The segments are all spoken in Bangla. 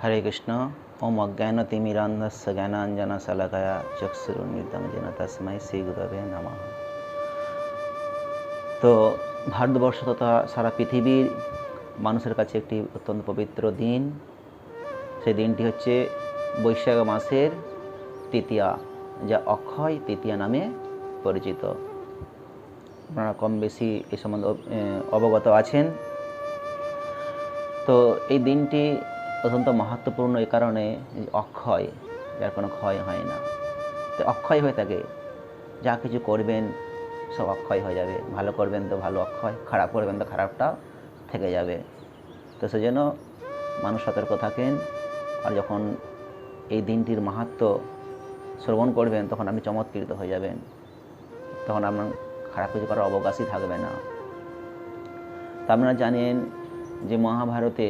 हरे कृष्ण। ओम अज्ञानतिमिरान्धस्य ज्ञानाञ्जनशलाकया चक्षुरुन्मिलितं येन तस्मै শ্রীগুরবে নমঃ। তো ভারতবর্ষ তথা সারা পৃথিবীর মানুষের কাছে একটি অত্যন্ত পবিত্র দিন। সেই দিনটি হচ্ছে বৈশাখ মাসের তৃতীয়া, যা অক্ষয় তৃতীয়া নামে পরিচিত। আপনারা কম বেশি এ সম্বন্ধে অবগত আছেন। তো এই দিনটি অত্যন্ত মাহাত্ম্যপূর্ণ এই কারণে অক্ষয়, যার কোনো ক্ষয় হয় না। তো অক্ষয় হয়ে থাকে, যা কিছু করবেন সব অক্ষয় হয়ে যাবে। ভালো করবেন তো ভালো অক্ষয়, খারাপ করবেন তো খারাপটা থেকে যাবে। তো সেজন্য মানুষ সতর্ক থাকেন। আর যখন এই দিনটির মাহাত্ম্য শ্রবণ করবেন তখন আপনি চমৎকৃত হয়ে যাবেন, তখন আপনার খারাপ কিছু করার অবকাশই থাকবে না। তা আপনারা জানেন যে মহাভারতে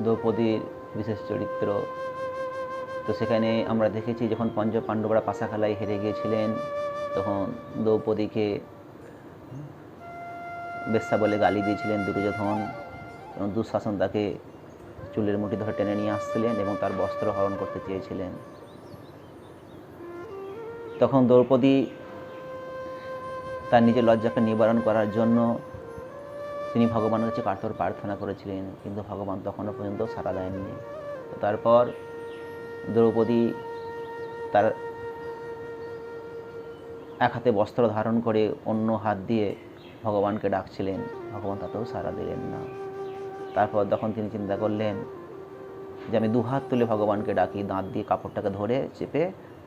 দ্রৌপদীর বিশেষ চরিত্র। তো সেখানে আমরা দেখেছি যখন পঞ্চ পাণ্ডবরা পাশা খেলায় হেরে গিয়েছিলেন, তখন দ্রৌপদীকে বেশ্যা বলে গালি দিয়েছিলেন দুর্যোধন, এবং দুঃশাসন তাকে চুলের মুঠি ধরে টেনে নিয়ে আসছিলেন এবং তার বস্ত্র হরণ করতে চেয়েছিলেন। তখন দ্রৌপদী তার নিজের লজ্জাকে নিবারণ করার জন্য তিনি ভগবানের কাছে কাতর প্রার্থনা করেছিলেন, কিন্তু ভগবান তখনও পর্যন্ত সাড়া দেননি। তো তারপর দ্রৌপদী তার এক হাতে বস্ত্র ধারণ করে অন্য হাত দিয়ে ভগবানকে ডাকছিলেন, ভগবান তাতেও সাড়া দিলেন না। তারপর তখন তিনি চিন্তা করলেন যে আমি দুহাত তুলে ভগবানকে ডাকি, দাঁত দিয়ে কাপড়টাকে ধরে চেপে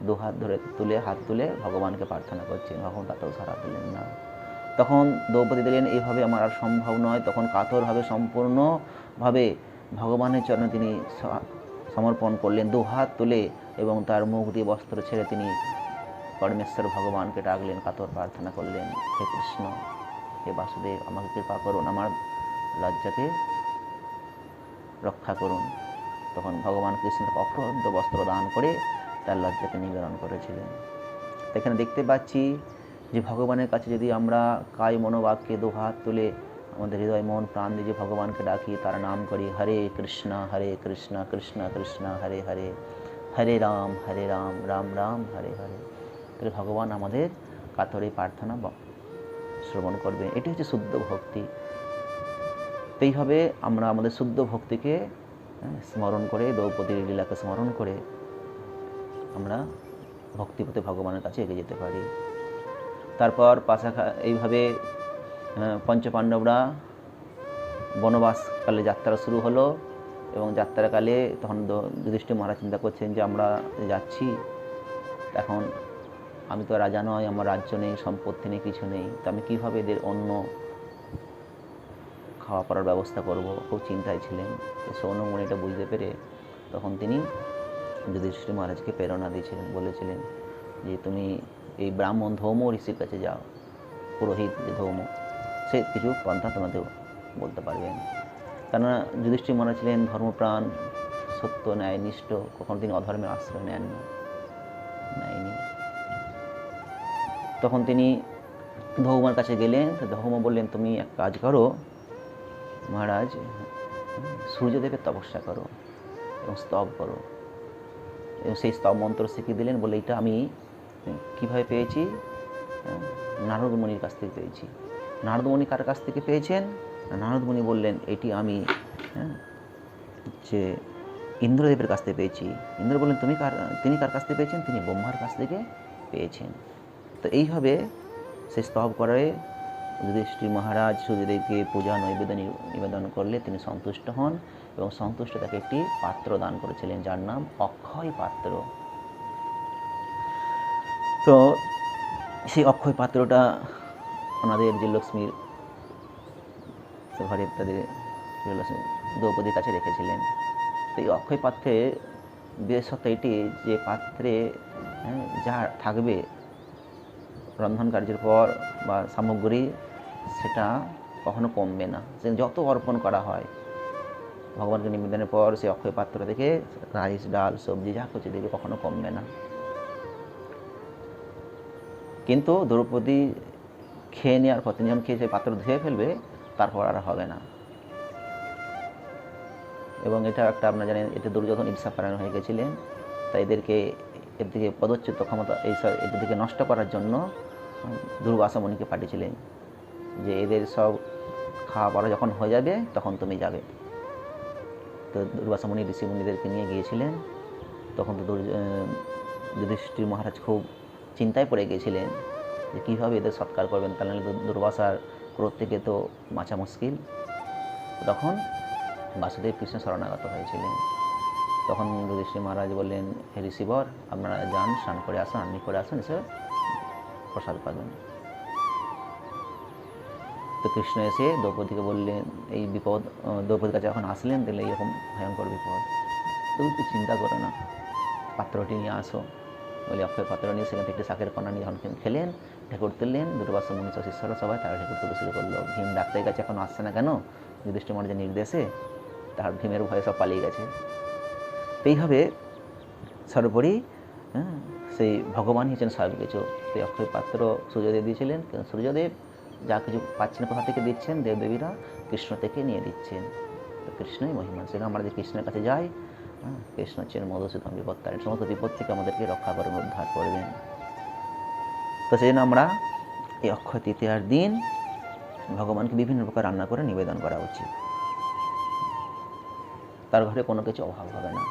দুহাত ধরে হাত তুলে ভগবানকে প্রার্থনা করছেন, ভগবান তাতেও সাড়া দিলেন না। তখন দ্রৌপদী দিলেন এইভাবে আমার আর সম্ভব নয়। তখন কাতরভাবে সম্পূর্ণভাবে ভগবানের চরণে তিনি সমর্পণ করলেন, দুহাত তুলে, এবং তার মুখ দিয়ে বস্ত্র ছেড়ে তিনি পরমেশ্বর ভগবানকে ডাকলেন, কাতর প্রার্থনা করলেন, হে কৃষ্ণ, হে বাসুদেব, আমাকে কৃপা করুন, আমার লজ্জাকে রক্ষা করুন। তখন ভগবান কৃষ্ণ অফুরন্ত বস্ত্র দান করে তার লজ্জাকে নিবারণ করেছিলেন। এখানে দেখতে পাচ্ছি যে ভগবানের কাছে যদি আমরা কায় মনোবাক্যে দুহাত তুলে আমাদের হৃদয় মন প্রাণ দিয়ে ভগবানকে ডাকি, তার নাম করি, হরে কৃষ্ণ কৃষ্ণ কৃষ্ণ হরে হরে, হরে রাম রাম রাম হরে হরে, তাহলে ভগবান আমাদের কাতরে প্রার্থনা শ্রবণ করবে। এটি হচ্ছে শুদ্ধ ভক্তি। তো এইভাবে আমরা আমাদের শুদ্ধ ভক্তিকে স্মরণ করে, দ্রৌপদীর লীলাকে স্মরণ করে আমরা ভক্তিপথে ভগবানের কাছে এগিয়ে যেতে পারি। তারপর এইভাবে পঞ্চপাণ্ডবরা বনবাসকালে যাত্রা শুরু হলো, এবং যাত্রাকালে তখন যুধিষ্ঠির মহারাজ চিন্তা করছেন যে আমরা যাচ্ছি, এখন আমি তো রাজা নয়, আমার রাজ্য নেই, সম্পত্তি নেই, কিছু নেই, তো আমি কীভাবে এদের অন্য খাওয়া পড়ার ব্যবস্থা করব, খুব চিন্তায় ছিলেন। সৌনমণি এটা বুঝতে পেরে তখন তিনি যুধিষ্ঠির মহারাজকে প্রেরণা দিয়েছিলেন, বলেছিলেন যে তুমি এই ব্রাহ্মণ ধৌম ঋষির কাছে যাও, পুরোহিত যে ধৌম, সে কিছু পন্থা তোমাদের বলতে পারবেন। কেননা যুধিষ্ঠির মহারাজ ছিলেন ধর্মপ্রাণ, সত্য ন্যায়নিষ্ঠ, কখনো তিনি অধর্মের আশ্রয় নেননি। তখন তিনি ধৌমার কাছে গেলেন। তো ধৌম বললেন, তুমি এক কাজ করো মহারাজ, সূর্যদেবের তপস্যা করো এবং স্তব করো। এবং সেই স্তব মন্ত্র শিখিয়ে দিলেন, বলে এটা আমি কীভাবে পেয়েছি, নারদ মুনির কাছ থেকে পেয়েছি। নারদ মুনি কার কাছ থেকে পেয়েছেন? নারদ মুনি বললেন, এটি আমি যে ইন্দ্রদেবের কাছ থেকে পেয়েছি। ইন্দ্র বললেন, তিনি কার কাছ থেকে পেয়েছেন? তিনি ব্রহ্মার কাছ থেকে পেয়েছেন। তো এইভাবে সে স্তব করে যুধিষ্ঠির মহারাজ সূর্যদেবকে পূজা নিবেদন করলে তিনি সন্তুষ্ট হন, এবং সন্তুষ্ট তাকে একটি পাত্র দান করেছিলেন, যার নাম অক্ষয় পাত্র। তো সেই অক্ষয় পাত্রটা ওনাদের যে লক্ষ্মীর ঘরে তাদের দ্রৌপদীর কাছে রেখেছিলেন। তো এই অক্ষয় পাত্রের বিশেষত্ব এটি যে পাত্রে যা থাকবে রন্ধন কার্যের পর বা সামগ্রী, সেটা কখনো কমবে না। সে যত অর্পণ করা হয় ভগবানকে নিবেদনের পর, সেই অক্ষয় পাত্র থেকে রাইস, ডাল, সবজি যা কিছু দেবে কখনো কমবে না। কিন্তু দ্রৌপদী খেয়ে নেওয়ার পর, তিনি যখন খেয়ে সেই পাত্র ধুয়ে ফেলবে, তারপর আর হবে না। এবং এটা একটা আপনারা জানেন, এতে দুর্যোধন ঈর্ষাপরায়ণ হয়ে গেছিলেন। তাই এদেরকে এর থেকে পদচ্যুত ক্ষমতা এদের থেকে নষ্ট করার জন্য দুর্বাসা মুনিকে পাঠিয়েছিলেন যে এদের সব খাওয়া পড়া যখন হয়ে যাবে তখন তুমি যাবে। তো দুর্বাসা মুনি ঋষি মুনিদেরকে নিয়ে গিয়েছিলেন। তখন তো যুধিষ্ঠির মহারাজ খুব চিন্তায় পড়ে গিয়েছিলেন যে কীভাবে এদের সৎকার করবেন, তাহলে দুর্বাসার ক্রোধ থেকে তো বাঁচা মুশকিল। তখন বাসুদেব কৃষ্ণ শরণাগত হয়েছিলেন। তখন যুধিষ্ঠির মহারাজ বললেন, হে ঋষিবর, আপনারা যান, স্নান করে আসুন, আন্নি করে আসুন, এসে প্রসাদ পাবেন। তো কৃষ্ণ এসে দ্রৌপদীকে বললেন এই বিপদ, দ্রৌপদীর কাছে যখন আসলেন তাহলে এরকম ভয়ঙ্কর বিপদ, তুমি একটু চিন্তা করো না, পাত্রটি নিয়ে আসো। বলে অক্ষয় পাত্র নিয়ে সেখান থেকে একটি শাকের কণা নিয়ে যখন খেলেন, ঠেকুর তুললেন, দুর্বাসা মুনি শিষ্যরা সবাই তারা ঠেকুর তুলতে শুরু করলো। ভীম ডাক্তারের কাছে এখন আসছে না কেন, যুধিষ্ঠির মহারাজের নির্দেশে, তার ভীমের ভয়ে সব পালিয়ে গেছে। তো এইভাবে সর্বোপরি সেই ভগবানই হচ্ছেন সব কিছু। সেই অক্ষয় পাত্র সূর্যদেব দিয়েছিলেন, সূর্যদেব যা কিছু পাচ্ছেন কোথা থেকে দিচ্ছেন, দেবদেবীরা কৃষ্ণ থেকে নিয়ে দিচ্ছেন। তো কৃষ্ণই মহিমা, সেটা আমরা যে কৃষ্ণের কাছে যাই, কৃষ্ণ হচ্ছেন মধুসূদন বিপত্তারিণ, সমস্ত বিপদ থেকে আমাদেরকে রক্ষা করবেন, উদ্ধার করবেন। তো সেই জন্য আমরা এই অক্ষয় তৃতীয়ার দিন ভগবানকে বিভিন্ন প্রকার রান্না করে নিবেদন করা উচিত। তার ঘরে কোনো কিছু অভাব হবে না,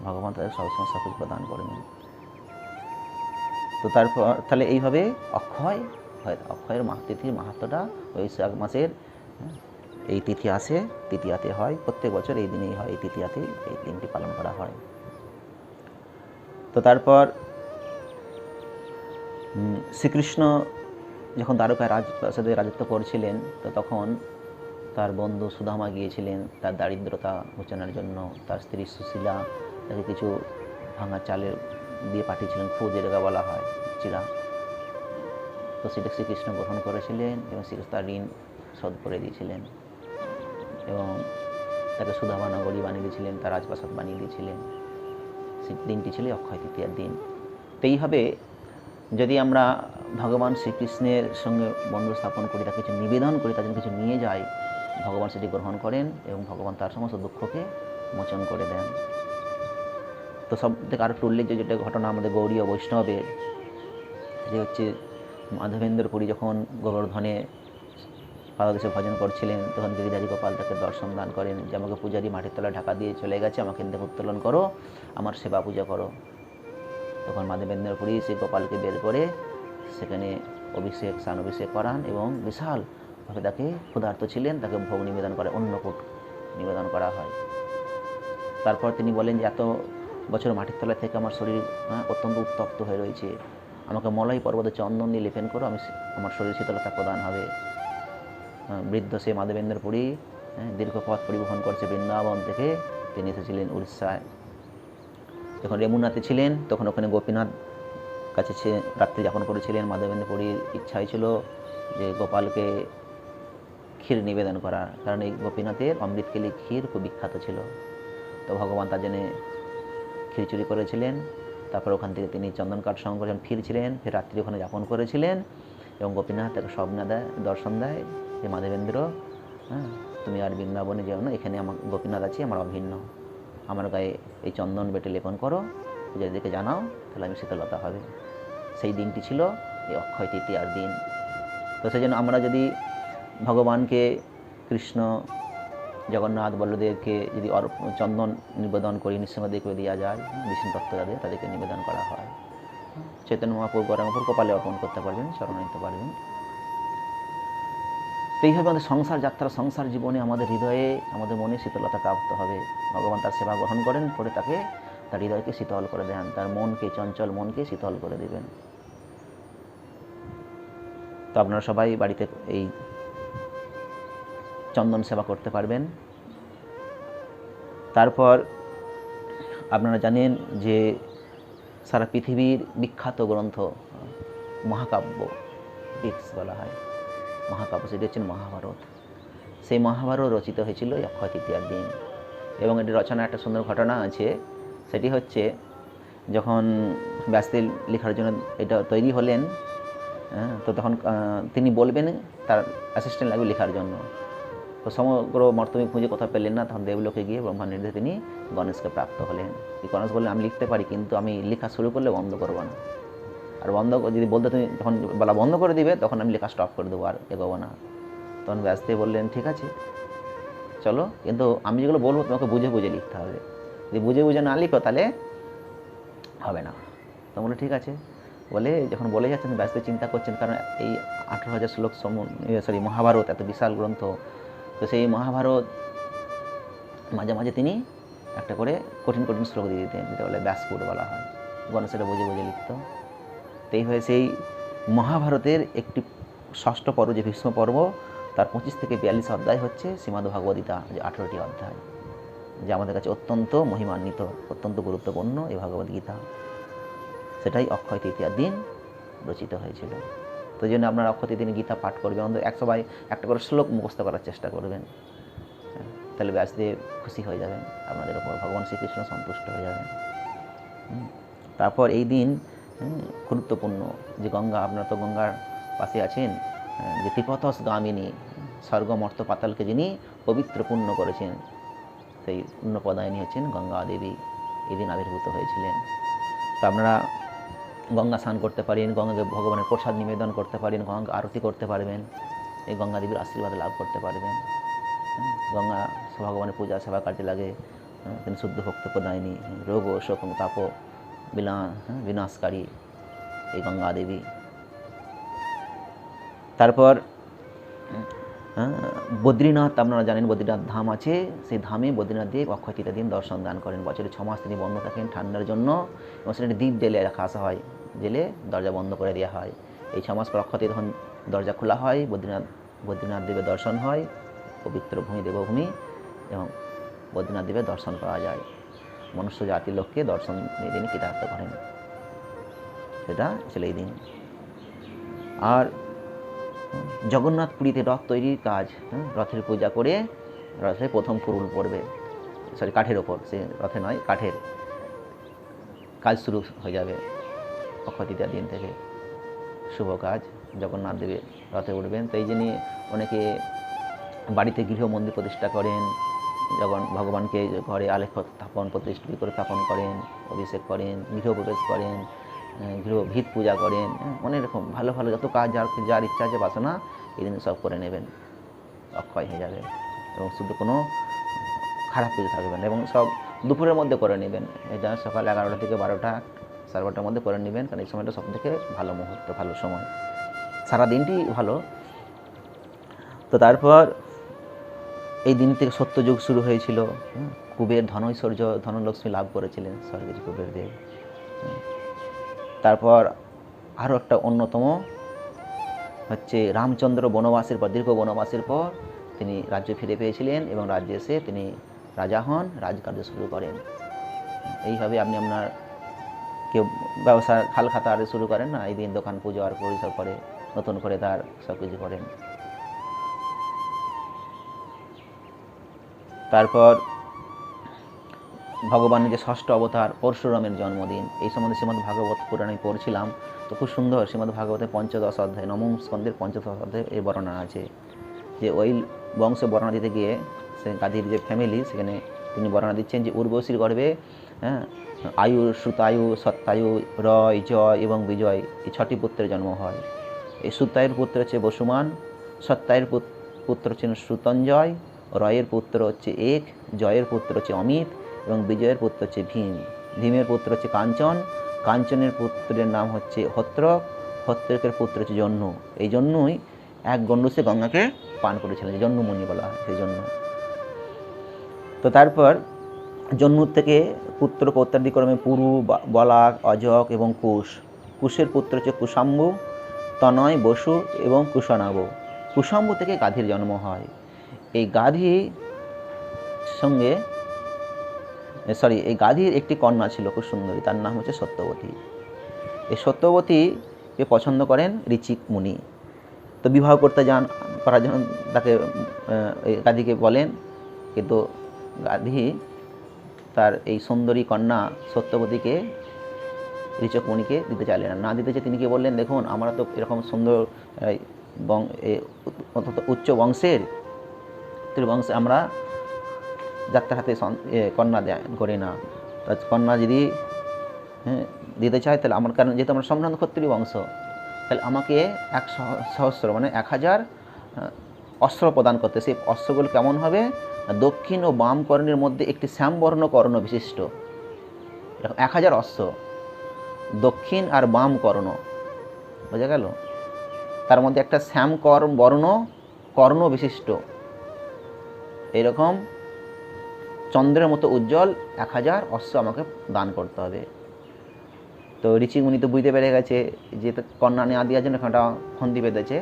ভগবান তাদের সবসময় সব কিছু প্রদান করবেন। তো তারপর তাহলে এইভাবে অক্ষয়ের তিথির মাহাত্ম্যটা বৈশাখ মাসের এই তিথি আসে, তৃতীয়াতে হয়, প্রত্যেক বছর এই দিনেই হয়, এই তৃতীয়াতে এই দিনটি পালন করা হয়। তো তারপর শ্রীকৃষ্ণ যখন দ্বারকায় রাজপ্রাসাদে রাজত্ব করছিলেন, তো তখন তার বন্ধু সুদামা গিয়েছিলেন তার দারিদ্রতা মোচনের জন্য। তার স্ত্রী সুশীলা তাকে কিছু ভাঙা চালের দিয়ে পাঠিয়েছিলেন, ফু যেটাকে বলা হয়, চিরা। তো সেটা শ্রীকৃষ্ণ গ্রহণ করেছিলেন এবং শ্রীকৃষ্ণ তার ঋণ শোধ করে দিয়েছিলেন এবং তাকে সুদামা নগরী বানিয়ে দিয়েছিলেন, তার রাজপ্রাসাদ বানিয়ে দিয়েছিলেন। সেই দিনটি ছিল অক্ষয় তৃতীয়ার দিন। তো এইভাবে যদি আমরা ভগবান শ্রীকৃষ্ণের সঙ্গে বন্ধু স্থাপন করি, তাকে কিছু নিবেদন করি, তার জন্য কিছু নিয়ে যাই, ভগবান সেটি গ্রহণ করেন এবং ভগবান তার সমস্ত দুঃখকে মোচন করে দেন। তো সব থেকে আরও উল্লেখযোগ্য যেটা ঘটনা আমাদের গৌড়ীয় বৈষ্ণবের, যে হচ্ছে মাধবেন্দ্র পুরী যখন গোবর্ধনে পাদদেশে ভজন করছিলেন, তখন গিরিধারী গোপাল তাকে দর্শন দান করেন যে আমাকে পূজারী মাটির তলায় ঢাকা দিয়ে চলে গেছে, আমাকে দেখে উত্তোলন করো, আমার সেবা পূজা করো। তখন মাধবেন্দ্র পুরী সেই গোপালকে বের করে সেখানে স্নান অভিষেক করান এবং বিশালভাবে তাকে ক্ষুধার্ত ছিলেন, তাকে ভোগ নিবেদন করে, অন্নকূট নিবেদন করা হয়। তারপর তিনি বলেন যে এত বছর মাটির তলায় থেকে আমার শরীর অত্যন্ত উত্তপ্ত হয়ে রয়েছে, আমাকে মলয় পর্বতে চন্দন দিয়ে লেপন করো, আমার শরীর শীতলতা প্রদান হবে। বৃদ্ধ সে মাধবেন্দ্র পুরী দীর্ঘ পথ পরিবহন করছে বৃন্দাবন থেকে, তিনি এসেছিলেন উড়িষ্যায়। যখন রেমুনাতে ছিলেন তখন ওখানে গোপীনাথ কাছে রাত্রি যাপন করেছিলেন। মাধবেন্দ্র পুরীর ইচ্ছা হয়েছিল যে গোপালকে ক্ষীর নিবেদন করার, কারণ এই গোপীনাথের অমৃতকেলি ক্ষীর খুব বিখ্যাত ছিল। তো ভগবান তার জন্যে ক্ষীর চুরি করেছিলেন। তারপর ওখান থেকে তিনি চন্দন কাঠ সংগ্রহ করে ফিরছিলেন, ফের রাত্রি ওখানে যাপন করেছিলেন এবং গোপীনাথ তাকে স্বপ্নে দর্শন দেয় যে মাধবেন্দ্র, তুমি আর বৃন্দাবনে যেও না, এখানে আমার গোপীনাথ আছে, আমার অভিন্ন, আমার গায়ে এই চন্দন বেটে লেপন করো, পূজারীদেরকে জানাও, তাহলে আমি শীতলতা হবে। সেই দিনটি ছিল এই অক্ষয় তৃতীয়ার দিন। তো সেই জন্য আমরা যদি ভগবানকে, কৃষ্ণ, জগন্নাথ, বলদেবকে যদি চন্দন নিবেদন করি, নৃসিংহদেবকে দেওয়া যায়, বিষ্ণু তত্ত্ব যাদের তাদেরকে নিবেদন করা হয়, চৈতন্য মহাপ্রভু গৌরাঙ্গপুর কপালে অর্পণ করতে পারবেন, স্মরণ নিতে পারবেন। তো এইভাবে আমাদের সংসার যাত্রা, সংসার জীবনে আমাদের হৃদয়ে, আমাদের মনে শীতলতা প্রাপ্ত হবে। ভগবান তার সেবা গ্রহণ করেন, করে তাকে তার হৃদয়কে শীতল করে দেন, তার মনকে, চঞ্চল মনকে শীতল করে দেবেন। তো আপনারা সবাই বাড়িতে এই চন্দন সেবা করতে পারবেন। তারপর আপনারা জানেন যে সারা পৃথিবীর বিখ্যাত গ্রন্থ মহাকাব্য বলা হয়, মহাকাব্য, সেটি হচ্ছেন মহাভারত। সেই মহাভারত রচিত হয়েছিল অক্ষয় তৃতীয়ার দিন এবং এটি রচনার একটা সুন্দর ঘটনা আছে। সেটি হচ্ছে যখন ব্যাসদেব লেখার জন্য এটা তৈরি হলেন, তো তখন তিনি বলবেন তার অ্যাসিস্ট্যান্ট লাগবে লেখার জন্য। তো সমগ্র মর্তমী খুঁজে কোথাও পেলেন না, তখন দেবলোকে গিয়ে ব্রহ্মার নির্দেশে তিনি গণেশকে প্রাপ্ত হলেন। গণেশ বললেন, আমি লিখতে পারি, কিন্তু আমি লেখা শুরু করলে বন্ধ করবো না, আর যদি বলতে তুমি যখন বলা বন্ধ করে দিবে তখন আমি লেখা স্টপ করে দেবো, আর এগোবো না। তখন ব্যাসদেব বললেন, ঠিক আছে চলো, কিন্তু আমি যেগুলো বলবো তোমাকে বুঝে বুঝে লিখতে হবে, যদি বুঝে বুঝে না লিখো তাহলে হবে না। তো বলে ঠিক আছে। বলে যখন বলে যাচ্ছেন, ব্যাসদেব চিন্তা করছেন, কারণ এই 18,000 শ্লোক মহাভারত এত বিশাল গ্রন্থ, তো সেই মহাভারত মাঝে মাঝে তিনি একটা করে কঠিন কঠিন শ্লোক দিয়ে দিতেন, যেটা বলে ব্যাসপুর বলা হয়। গণেশ সেটা বুঝে বুঝে লিখত। তো এই হয়ে সেই মহাভারতের একটি 6ষ্ঠ পর্ব, যে ভীষ্ম পর্ব, তার 25 থেকে 42 অধ্যায় হচ্ছে শ্রীমদ্ ভগবদ্গীতা, যে 18টি অধ্যায়, যে আমাদের কাছে অত্যন্ত মহিমান্বিত, অত্যন্ত গুরুত্বপূর্ণ এই ভগবদ্গীতা। সেটাই অক্ষয় তৃতীয়ার দিন রচিত হয়েছিল। তো জন্য আপনারা অক্ষয় তৃতীয় দিন গীতা পাঠ করবেন, অন্তত সবাই একটা করে শ্লোক মুখস্থ করার চেষ্টা করবেন, তাহলে ব্যাসদেব খুশি হয়ে যাবেন, আপনাদের ওপর ভগবান শ্রীকৃষ্ণ সন্তুষ্ট হয়ে যাবেন। তারপর এই দিন গুরুত্বপূর্ণ, যে গঙ্গা, আপনারা তো গঙ্গার পাশে আছেন, যে ত্রিপথস গামিনী, স্বর্গ মর্ত পাতালকে যিনি পবিত্র পূর্ণ করেছেন, সেই পুণ্যপ্রদায়িনী হচ্ছেন গঙ্গা দেবী, এই দিন আবির্ভূত হয়েছিলেন। তো আপনারা গঙ্গা স্নান করতে পারেন, গঙ্গাকে ভগবানের প্রসাদ নিবেদন করতে পারেন, গঙ্গা আরতি করতে পারবেন, এই গঙ্গা দেবীর আশীর্বাদ লাভ করতে পারবেন। গঙ্গা ভগবানের পূজা সেবা কাজে লাগে, তিনি শুদ্ধ ভক্ত প্রদায়িনী, রোগ ও শোক তাপ বিনাশকারী এই গঙ্গা দেবী। তারপর বদ্রীনাথ, আপনারা জানেন বদ্রীনাথ ধাম আছে, সেই ধামে বদ্রীনাথ দেব অক্ষয় তৃতীয়া দিন দর্শন দান করেন। বছরে 6 মাস তিনি বন্ধ থাকেন ঠান্ডার জন্য, এবং সেখানে দ্বীপ জেলে রাখা আসা হয়, জেলে দরজা বন্ধ করে দেওয়া হয়। এই 6 মাস পর অক্ষয় তৃতীয়া তখন দরজা খোলা হয়, বদ্রীনাথ দেবের দর্শন হয়, পবিত্র ভূমি দেবভূমি, এবং বদ্রীনাথ দেবের দর্শন পাওয়া যায়। মনুষ্য জাতির লোককে দর্শন এই দিন কৃতার্থ করেন, সেটা ছিল এই দিন। আর জগন্নাথ পুরীতে রথ তৈরির কাজ, রথের পূজা করে রথের প্রথম কুরুল পড়বে, কাঠের ওপর, সে রথে নয়, কাঠের কাজ শুরু হয়ে যাবে অক্ষয় তৃতীয়ার দিন থেকে, শুভ কাজ। জগন্নাথ দেবে রথে উঠবেন। তো এই জন্য অনেকে বাড়িতে গৃহ মন্দির প্রতিষ্ঠা করেন, যখন ভগবানকে ঘরে আলেখ্য স্থাপন প্রতিষ্ঠিত করে স্থাপন করেন, অভিষেক করেন, গৃহপ্রবেশ করেন, গৃহ ভিত পূজা করেন, অনেক রকম ভালো ভালো যত কাজ যার ইচ্ছা আছে বাসনা এই দিন সব করে নেবেন, অক্ষয় হয়ে যাবে। এবং শুধু কোনো খারাপ কিছু থাকবে না, এবং সব দুপুরের মধ্যে করে নেবেন, এটা সকাল 11টা থেকে 12টা, 12:30টার মধ্যে করে নেবেন, কারণ এই সময়টা সব থেকে ভালো মুহূর্ত, ভালো সময়, সারা দিনটি ভালো। তো তারপর এই দিন থেকে সত্যযুগ শুরু হয়েছিল, কুবের ধনৈশ্বর্য ধনলক্ষ্মী লাভ করেছিলেন স্বর্গের কুবের দেব। তারপর আরও একটা অন্যতম হচ্ছে রামচন্দ্র বনবাসের পর, দীর্ঘ বনবাসের পর তিনি রাজ্য ফিরে পেয়েছিলেন, এবং রাজ্যে এসে তিনি রাজা হন, রাজকার্য শুরু করেন। এইভাবে আপনি আপনার কেউ ব্যবসা খাল খাতা আর শুরু করেন না, এই দিন দোকান পুজো আর পরিসর করে নতুন করে তার সব কিছু করেন। তারপর ভগবানের যে 6ষ্ঠ অবতার পরশুরামের জন্মদিন, এই সম্বন্ধে শ্রীমদ্ ভাগবত পুরাণে পড়ছিলাম, তো খুব সুন্দর শ্রীমদ্ ভাগবতের 15 অধ্যায়, 9ম স্কন্ধের 15 অধ্যায় এর বর্ণনা আছে, যে ওই বংশে বর্ণনা দিতে গিয়ে সে গাধীর যে ফ্যামিলি, সেখানে তিনি বর্ণনা দিচ্ছেন যে উর্বশীর গর্ভে আয়ু, শ্রুতায়ু, সত্যায়ু, রয়, জয় এবং বিজয়, এই 6টি পুত্রের জন্ম হয়। এই শ্রুতায়ুর পুত্র হচ্ছে বসুমান, সত্যায়ুর পুত্র হচ্ছেন শ্রুতঞ্জয়, রয়ের পুত্র হচ্ছে এক, জয়ের পুত্র হচ্ছে অমিত, এবং বিজয়ের পুত্র হচ্ছে ভীম। ভীমের পুত্র হচ্ছে কাঞ্চন, কাঞ্চনের পুত্রের নাম হচ্ছে হত্রক, হত্রকের পুত্র হচ্ছে জন্নু। এই জন্যই এক গণ্ডূষে গঙ্গাকে পান করেছিলেন, জন্মুমুনি বলা হয় সেই জন্য। তো তারপর জন্মুর থেকে পুত্র পৌত্রাদিক্রমে পুরু, বলাক, অজক এবং কুশ। কুশের পুত্র হচ্ছে কুশাম্বু, তনয়, বসু এবং কুশনাব। কুশাম্বু থেকে গাধীর জন্ম হয়। এই গাধীর একটি কন্যা ছিল খুব সুন্দরী, তার নাম হচ্ছে সত্যবতী। এই সত্যবতীকে পছন্দ করেন ঋচিক মুনি, তো বিবাহ করতে করার জন্য তাকে গাধীকে বলেন, কিন্তু গাধী তার এই সুন্দরী কন্যা সত্যবতীকে ঋচক মুনিকে দিতে চাইলেন না। দিতে চেয়ে তিনি কি বললেন, দেখুন আমরা তো এরকম সুন্দর উচ্চ বংশের, ক্ষত্রিয় বংশে আমরা যাত্রার হাতে কন্যা দেয় করি না। কন্যা যদি দিতে চায় তাহলে আমার, কারণ যেহেতু আমরা সম্ভ্রান্ত ক্ষত্রিয় বংশ, তাহলে আমাকে 1,000 মানে 1000 অস্ত্র প্রদান করতে। সেই অস্ত্রগুলো কেমন হবে? দক্ষিণ ও বাম কর্ণের মধ্যে একটি শ্যামবর্ণ কর্ণ বিশিষ্ট, 1000 অস্ত্র, দক্ষিণ আর বাম কর্ণ, বোঝা গেল? তার মধ্যে একটা শ্যাম কর্ণ বিশিষ্ট এরকম চন্দ্রের মতো উজ্জ্বল 1000 অস্ত্র আমাকে দান করতে হবে। তো ঋষিমুনি তো বুঝতে পেরে গেছে যে কন্যা নেওয়া দেওয়ার জন্য একটা ফন্দি বেঁধেছে।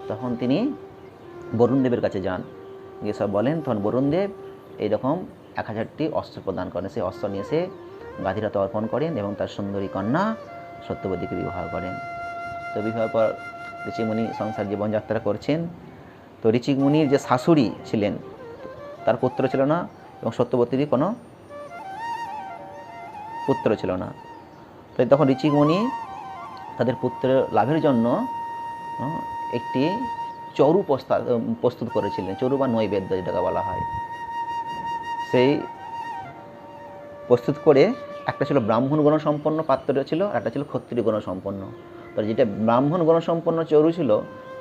তখন তিনি বরুণদেবের কাছে যান, গিয়ে সব বলেন। তখন বরুণদেব এইরকম 1000টি অস্ত্র প্রদান করেন। সেই অস্ত্র নিয়ে এসে গাধিরাতে অর্পণ করেন এবং তার সুন্দরী কন্যা সত্যবতীকে বিবাহ করেন। তো বিবাহের পর ঋষিমুনি সংসার জীবনযাত্রা করছেন। তো ঋষিমুনির যে শাশুড়ি ছিলেন তার পুত্র ছিল না এবং সত্যবতীরই কোনো পুত্র ছিল না। তো তখন ঋষিমুনি তাদের পুত্র লাভের জন্য একটি চরু প্রস্তুত করেছিলেন। চরু বা নৈবেদ্য যেটাকে বলা হয়, সেই প্রস্তুত করে একটা ছিল ব্রাহ্মণ গণসম্পন্ন পাত্র ছিল, একটা ছিল ক্ষত্রিয় গণসম্পন্ন। তো যেটা ব্রাহ্মণ গণসম্পন্ন চরু ছিল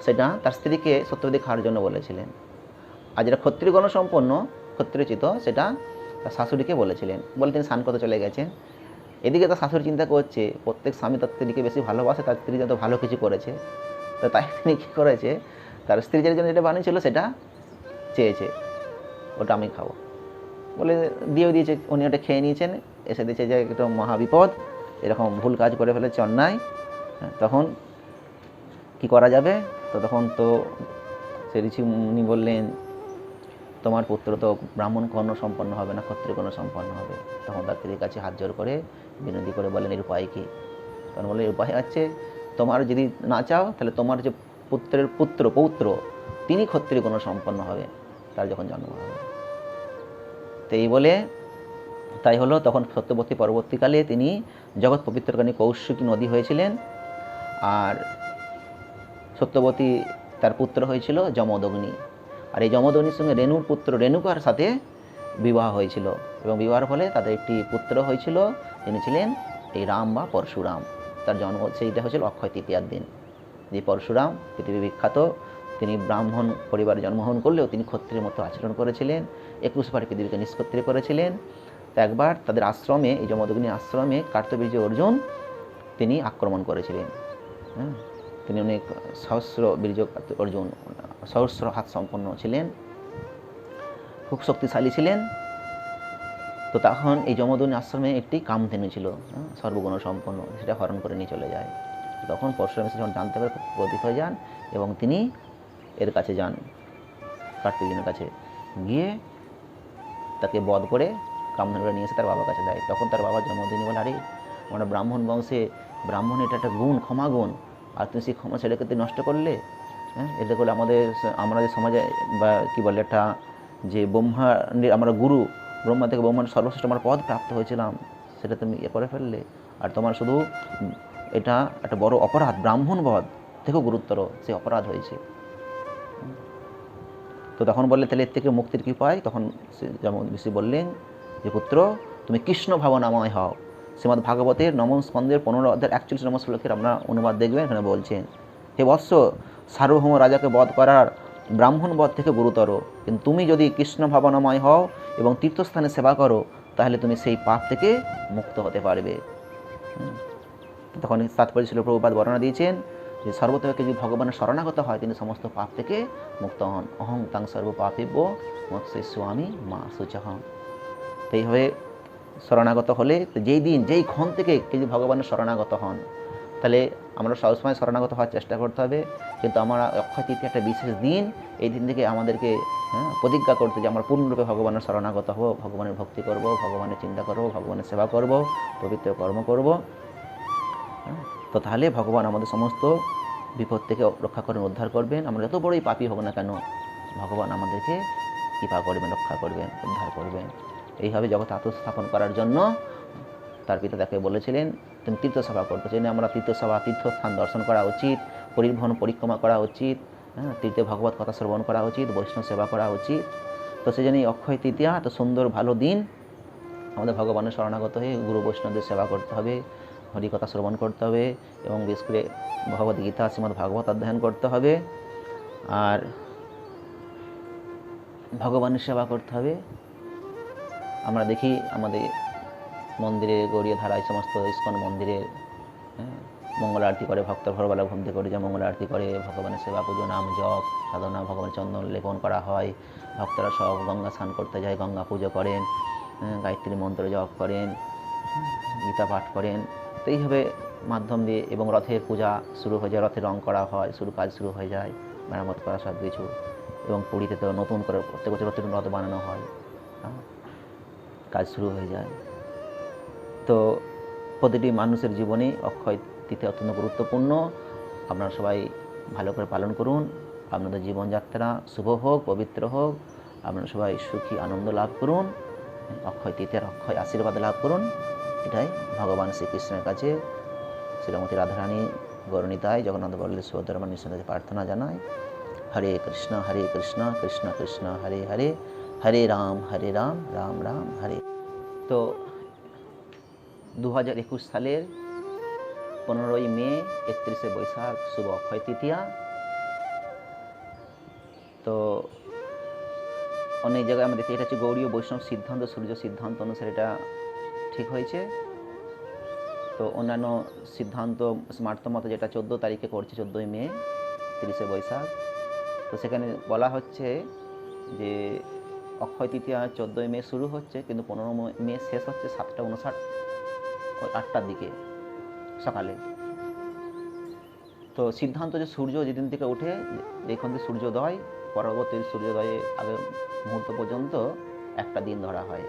সেটা তার স্ত্রীকে সত্যবতী খাওয়ার জন্য বলেছিলেন, আর যেটা ক্ষত্রিয় গণসম্পন্ন ক্ষত্রিয়চিত সেটা তার শাশুড়িকে বলেছিলেন। বলে তিনি স্নান করতে চলে গেছেন। এদিকে তার শাশুড়ি চিন্তা করছে প্রত্যেক স্বামী তার স্ত্রীকে বেশি ভালোবাসে, তার স্ত্রী যত ভালো কিছু করেছে, তো তাই তিনি কী করেছে, তার স্ত্রী জন্য যেটা বানিয়েছিল সেটা চেয়েছে, ওটা আমি খাবো বলে দিয়েও দিয়েছে। উনি ওটা খেয়ে নিয়েছেন, এসে দিয়েছে যে একটা মহাবিপদ, এরকম ভুল কাজ করে ফেলেছে, অন্যায়। তখন কি করা যাবে? তো তখন তো সে ঋষিমুনি বললেন তোমার পুত্র তো ব্রাহ্মণ কর্ণ সম্পন্ন হবে না, ক্ষত্রিয় কর্ণ সম্পন্ন হবে। তখন তার স্ত্রীর কাছে হাত জোর করে বিনতি করে বলেন এর উপায় কী? তখন বলে এর উপায় আছে, তোমার যদি না চাও তাহলে তোমার যে পুত্রের পৌত্র তিনি ক্ষত্রিয় কর্ণ সম্পন্ন হবে তার যখন জন্ম হবে। তো এই বলে তাই হলো। তখন সত্যবতী পরবর্তীকালে তিনি জগৎ পবিত্রকারী কৌশিকী নদী হয়েছিলেন, আর সত্যবতী তার পুত্র হয়েছিল যমদগ্নি। আর এই যমদগ্নির সঙ্গে রেণুর পুত্র রেণুকার সাথে বিবাহ হয়েছিল এবং বিবাহের ফলে তাদের একটি পুত্র হয়েছিল, তিনি ছিলেন এই রাম বা পরশুরাম। তার জন্ম সেইটা হয়েছিল অক্ষয় তৃতীয়ার দিন। যে পরশুরাম পৃথিবী বিখ্যাত, তিনি ব্রাহ্মণ পরিবারে জন্মগ্রহণ করলেও তিনি ক্ষত্রিয়ের মতো আচরণ করেছিলেন, 21 বার পৃথিবীকে নিষ্ক্ষত্রিয় করেছিলেন। তো একবার তাদের আশ্রমে, এই যমদগ্নি আশ্রমে কার্তবীর্য অর্জুন তিনি আক্রমণ করেছিলেন। তিনি অনেক সহস্র বীর্য অর্জুন, সহস্র হাত সম্পন্ন ছিলেন, খুব শক্তিশালী ছিলেন। তো তখন এই যমদগ্নি আশ্রমে একটি কামধেনু ছিল সর্বগুণ সম্পন্ন, সেটা হরণ করে নিয়ে চলে যায়। তখন পরশুরাম যখন জানতে পারে খুব ক্রোধিত হয়ে যান এবং তিনি এর কাছে যান, কার্তিকেয়নের কাছে গিয়ে তাকে বধ করে কামধেনুটা নিয়ে এসে তার বাবার কাছে দেয়। তখন তার বাবা যমদগ্নি বলে আরে আমরা ব্রাহ্মণ বংশে, ব্রাহ্মণ এটা একটা গুণ, ক্ষমা গুণ, আর তুমি সেই ক্ষমা ছেলেকে তুই নষ্ট করলে। এটা করলে আমাদের সমাজে বা কী বলে একটা যে ব্রহ্মাণ্ডের আমরা গুরু, ব্রহ্মা থেকে ব্রহ্মাণ্ডের সর্বশ্রেষ্ঠ আমরা পদ প্রাপ্ত হয়েছিলাম, সেটা তুমি করে ফেললে। আর তোমার শুধু এটা একটা বড় অপরাধ, ব্রাহ্মণ বধ থেকেও গুরুতর সেই অপরাধ হয়েছে। তো তখন বললে তাহলে এর থেকে মুক্তির কী পায়? তখন যেমন ঋষি বললেন যে পুত্র তুমি কৃষ্ণ ভাবনাময় হও। শ্রীমদ্ ভাগবতের নবম স্কন্ধের 15 অধ্যায় 41 নম্বর শ্লোকের আমরা অনুবাদ দেখবেন, এখানে বলছেন হে বৎস, সার্বভৌম রাজাকে বধ করার ব্রাহ্মণ বধ থেকে গুরুতর, কিন্তু তুমি যদি কৃষ্ণ ভাবনাময় হও এবং তীর্থস্থানে সেবা করো তাহলে তুমি সেই পাপ থেকে মুক্ত হতে পারবে। তখন তাৎপর্য ছিল প্রভুপাদ বর্ণনা দিয়েছেন যে সর্বতকে যদি ভগবানের শরণাগত হয় তিনি সমস্ত পাপ থেকে মুক্ত হন। অহং তাং সর্ব পাপেভ্য মৎস্য স্বামী মা শুচহং। তো এইভাবে শরণাগত হলে যেই দিন যেই ক্ষণ থেকে যদি ভগবানের শরণাগত হন, তাহলে আমরা সবসময় শরণাগত হওয়ার চেষ্টা করতে হবে। কিন্তু আমরা অক্ষয় তৃতীয়া একটা বিশেষ দিন, এই দিন থেকে আমাদেরকে প্রতিজ্ঞা করতে যে আমরা পূর্ণরূপে ভগবানের শরণাগত হব, ভগবানের ভক্তি করব, ভগবানের চিন্তা করব, ভগবানের সেবা করব, পবিত্র কর্ম করব। তো তাহলে ভগবান আমাদের সমস্ত বিপদ থেকে রক্ষা করেন, উদ্ধার করবেন। আমরা যত বড়ই পাপী হোক না কেন ভগবান আমাদেরকে কৃপা করবেন, রক্ষা করবেন, উদ্ধার করবেন। এইভাবে জগৎ আত্মস্থাপন করার জন্য তার পিতা তাকে বলেছিলেন তুমি তীর্থসভা করতে চাই। আমরা তীর্থসভা, তীর্থস্থান দর্শন করা উচিত, পরিভ্রমণ পরিক্রমা করা উচিত, তীর্থে ভগবত কথা শ্রবণ করা উচিত, বৈষ্ণব সেবা করা উচিত। তো সেই জন্য এই অক্ষয় তৃতীয়া এত সুন্দর ভালো দিন আমাদের ভগবানের শরণাগত হয়ে গুরু বৈষ্ণবদের সেবা করতে হবে, হরিকথা শ্রবণ করতে হবে এবং বিশেষ করে ভগবদ্গীতা শ্রীমদ্ ভাগবত অধ্যয়ন করতে হবে আর ভগবানের সেবা করতে হবে। আমরা দেখি আমাদের মন্দিরে গৌরীয় ধারায় সমস্ত ইস্কন মন্দিরে মঙ্গল আরতি করে, ভক্ত ভোরবেলা ঘুম থেকে করে যা মঙ্গল আরতি করে, ভগবানের সেবা পুজো নাম জপ সাধনা, ভগবানের চন্দন লেপন করা হয়, ভক্তরা সব গঙ্গা স্নান করতে যায়, গঙ্গা পুজো করেন, গায়ত্রী মন্ত্র জপ করেন, গীতা পাঠ করেন। তো এইভাবে মাধ্যম দিয়ে এবং রথের পূজা শুরু হয়ে যায়, রথের রং করা হয়, কাজ শুরু হয়ে যায়, মেরামত করা সব কিছু। এবং পুরীতে তো নতুন করে প্রত্যেক বছর নতুন রথ বানানো হয়, কাজ শুরু হয়ে যায়। তো প্রতিটি মানুষের জীবনে অক্ষয় তৃতীয়া অত্যন্ত গুরুত্বপূর্ণ। আপনারা সবাই ভালো করে পালন করুন। আপনাদের জীবনযাত্রা শুভ হোক, পবিত্র হোক। আপনারা সবাই সুখী আনন্দ লাভ করুন, অক্ষয় তৃতীয়ার অক্ষয় আশীর্বাদ লাভ করুন। এটাই ভগবান শ্রীকৃষ্ণের কাছে শ্রীমতী রাধারানী গৌরনীতায় জগন্নাথ বল্লভ সুভদ্রা নিঃসন্দেহে প্রার্থনা জানাই। হরে কৃষ্ণ কৃষ্ণ কৃষ্ণ হরে হরে, হরে রাম রাম রাম হরে। তো 2021 সালের 15ই মে 31শে বৈশাখ শুভ অক্ষয় তৃতীয়া। তো অনেক জায়গায় আমরা দেখি এটা হচ্ছে গৌড়ীয় বৈষ্ণব সিদ্ধান্ত, সূর্য সিদ্ধান্ত অনুসারে এটা ঠিক হয়েছে। তো অন্যান্য সিদ্ধান্ত স্মার্ত মতে যেটা 14 তারিখে করছে, 14ই মে 30শে বৈশাখ। তো সেখানে বলা হচ্ছে যে অক্ষয় তৃতীয়া 14ই মে শুরু হচ্ছে, কিন্তু 15 মে শেষ হচ্ছে 7:59 8টার দিকে সকালে। তো সিদ্ধান্ত যে সূর্য যেদিন থেকে ওঠে, যেখান থেকে সূর্যোদয়, পরবর্তী সূর্যোদয়ে আগের মুহূর্ত পর্যন্ত একটা দিন ধরা হয়।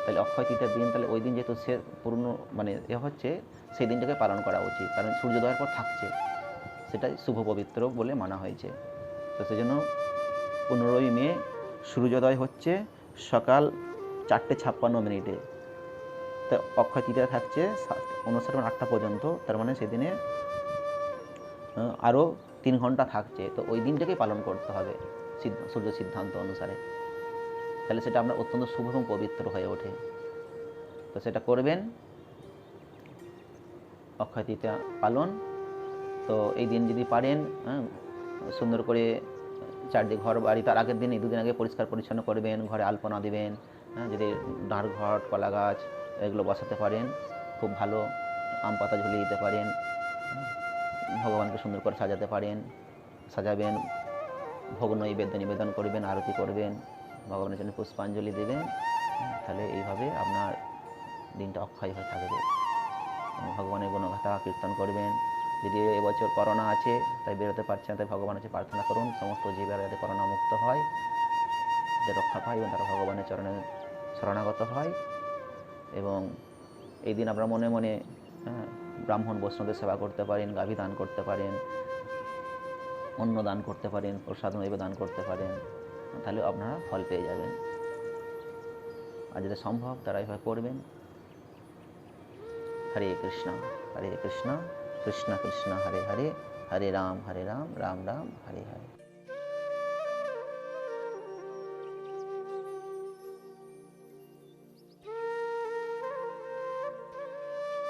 তাহলে অক্ষয় তৃতীয়ার দিন, তাহলে ওই দিন যেহেতু সে পূর্ণ মানে হচ্ছে, সেই দিনটাকে পালন করা উচিত, কারণ সূর্যোদয়ের পর থাকছে, সেটাই শুভ পবিত্র বলে মানা হয়েছে। তো সেই জন্য 15ই মে সূর্যোদয় হচ্ছে সকাল 4:56 তো অক্ষয় তৃতীয়া থাকছে 8টা পর্যন্ত। তার মানে সেদিনে আরও 3 ঘন্টা থাকছে। তো ওই দিনটাকে পালন করতে হবে সূর্য সিদ্ধান্ত অনুসারে, তাহলে সেটা আমরা অত্যন্ত শুভ এবং পবিত্র হয়ে ওঠে। তো সেটা করবেন অক্ষয় তৃতীয়া পালন। তো এই দিন যদি পারেন সুন্দর করে চারদিকে ঘর বাড়ি তার আগের দিন 2 দিন আগে পরিষ্কার পরিচ্ছন্ন করবেন, ঘরে আলপনা দিবেন, যদি ডাঁড় ঘট কলা গাছ এগুলো বসাতে পারেন খুব ভালো, আম পাতা ঝুলিয়ে দিতে পারেন, ভগবানকে সুন্দর করে সাজাবেন, ভোগ নৈবেদ্য নিবেদন করবেন, আরতি করবেন, ভগবানের জন্য পুষ্পাঞ্জলি দেবেন। তাহলে এইভাবে আপনার দিনটা অক্ষয় হয়ে থাকবে। ভগবানের গুণগাথা কীর্তন করবেন। যদি এবছর করোনা আছে, তাই বেরোতে পারছে না, তাই ভগবানের কাছে প্রার্থনা করুন সমস্ত জীবেরা যাতে করোনা মুক্ত হয়, যাতে রক্ষা পায় এবং তারা ভগবানের চরণে শরণাগত হয়। এবং এই দিন আপনারা মনে মনে ব্রাহ্মণ বৈষ্ণবদের সেবা করতে পারেন, গাভী দান করতে পারেন, অন্ন দান করতে পারেন, প্রসাদ নৈবেদ্য দান করতে পারেন, তাহলে আপনারা ফল পেয়ে যাবেন। আর যেটা সম্ভব তারা এভাবে করবেন। হরে কৃষ্ণ কৃষ্ণ কৃষ্ণ কৃষ্ণ হরে হরে, হরে রাম রাম রাম হরে হরে।